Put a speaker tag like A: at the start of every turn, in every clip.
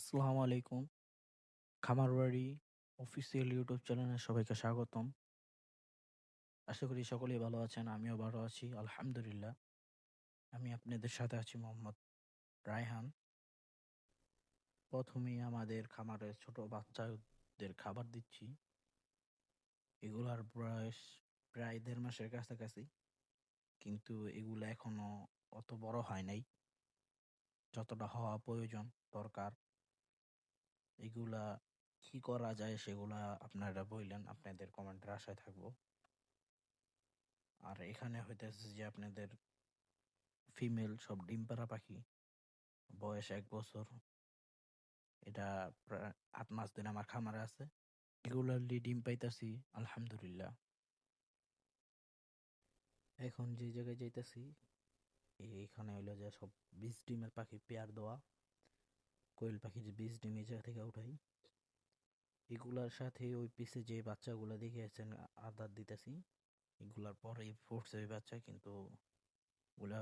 A: আসসালামু আলাইকুম। খামারবাড়ি official YouTube চ্যানেলে সবাইকে স্বাগতম। আশা করি সকলেই ভালো আছেন। আমিও ভালো আছি আলহামদুলিল্লাহ। আমি আপনাদের সাথে আছি মোহাম্মদ রায়হান। প্রথমেই আমাদের খামারে ছোট বাচ্চাদের খাবার দিচ্ছি। এগুলার বয়স প্রায় ১.৫ মাসের কাছাকাছি। কিন্তু এগুলা এখনো অত বড় হয় নাই। যতটা হওয়া প্রয়োজন দরকার। এগুলা কি করা যায় সেগুলা আপনারা বইলেন, আপনাদের কমেন্টের আশায় থাকবো। আর এখানে হইতেছে যে আপনাদের ফিমেল সব ডিম পাড়া পাখি, বয়স ১ বছর। এটা প্রায় ৮ মাস দিন আমার খামারে আছে। রেগুলারলি ডিম পাইতাছি আলহামদুলিল্লাহ। এখন যে জায়গায় যাইতাছি এইখানে হইলো যে সব ২০ ডিমের পাখি পেয়ার দেওয়া। কোয়েল পাখির ২০ ডিম এই জায়গা থেকে উঠাই। এগুলার সাথে ওই পিছে যে বাচ্চাগুলো দেখে আছেন আদার দিতেছি। এগুলার পরেই ফুটছে ওই বাচ্চা, কিন্তু ওগুলা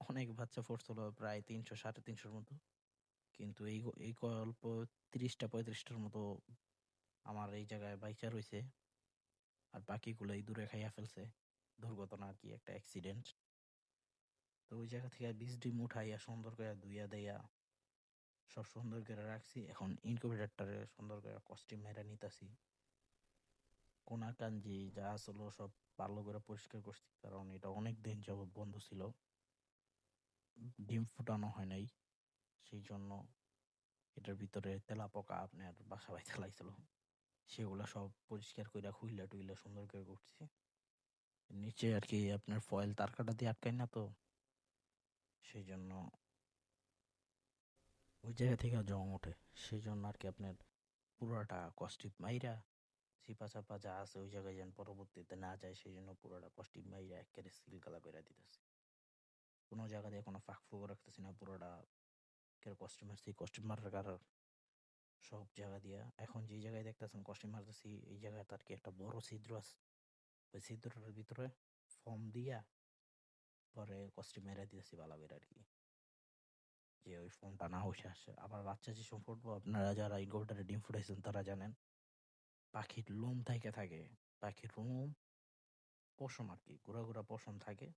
A: অনেক বাচ্চা ফুটছিল, প্রায় ৩০০ ৩৫০-র মতো। কিন্তু এই গল্প ৩০টা ৩৫টার মতো আমার এই জায়গায় বাইচা রইছে। আর বাকিগুলো ইঁদুরে খাইয়া ফেলছে। দুর্ঘটনা আর কি, একটা অ্যাক্সিডেন্ট। তো ওই জায়গা থেকে ২০ ডিম উঠাইয়া সুন্দর করে ধুইয়া দেয়া সব সুন্দর করে রাখছি। এখন ইনকিউবেটরটারে সুন্দর করে কস্টিউম মেরে নিতেছি। কোনা কাঞ্জি যা আসলো সব ভালো করে পরিষ্কার করছি, কারণ এটা অনেক দিন যাবৎ বন্ধ ছিল, ডিম ফুটানো হয় নাই। সেই জন্য এটার ভিতরে তেলাপোকা আপনার বাসা বাঁধা লাগছিল। সেগুলা সব পরিষ্কার কইরা খুইলা টুইলা সুন্দর করে করছি। নিচে আর কি আপনার ফয়েল তার কাটা দিয়ে আটকায় না, তো সেই জন্য ওই জায়গা থেকে জং ওঠে। সেই জন্য আর কি আপনার পুরোটা কস্টিপ মাইরা চিপা চাপা যা আছে ওই জায়গায় যেন পরবর্তীতে না যায়, সেই জন্য পুরোটা কস্টিপ মাইরা একেবারে সিল গালা করে দিতেছে। কোনো জায়গা দিয়ে কোনো ফাঁক ফুক রাখতেছি না, পুরোটা কস্টিউম মারছি। কস্টিউম মারার কারণ সব জায়গা দিয়া এখন যে জায়গায় দেখতেছেন কস্টিউম মারতেছি, এই জায়গায় তার কি একটা বড় ছিদ্র আছে। ওই ছিদ্রটার ভিতরে ফর্ম দিয়া পরে কস্টিউম মেরা দিতেছি ভালো করে আর কি, যে ওই ফোনটা না উঠে আসে। আবার বাচ্চা যে সময় ফুটবো, আপনারা যারা ইনকিউবেটরে ডিম ফুটাইছেন তারা জানেন পাখির লোম থেকে থাকে। পাখির লোম পশম আর কি, গুড়া গুড়া পশম থাকে।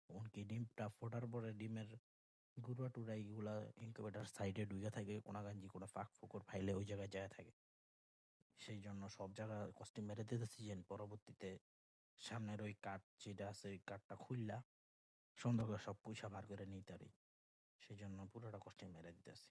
A: এমনকি ডিমটা ফোটার পরে ডিমের গুঁড়া টুড়া এইগুলা ইনকিউবেটার সাইডে ডুইয়া থাকে, কোনাগাঞ্জি কোনো ফাঁক ফোকর ফাইলে ওই জায়গায় যায় থাকে। সেই জন্য সব জায়গা কস্টিউম মেরে দিতেছি, যেন পরবর্তীতে সামনের ওই কাঠ যেটা আছে ওই কাঠটা খুললা সুন্দর করে সব পয়সা বার করে নিতে পারি। সেই জন্য পুরোটা কস্টিউম মেরে দিতেছি।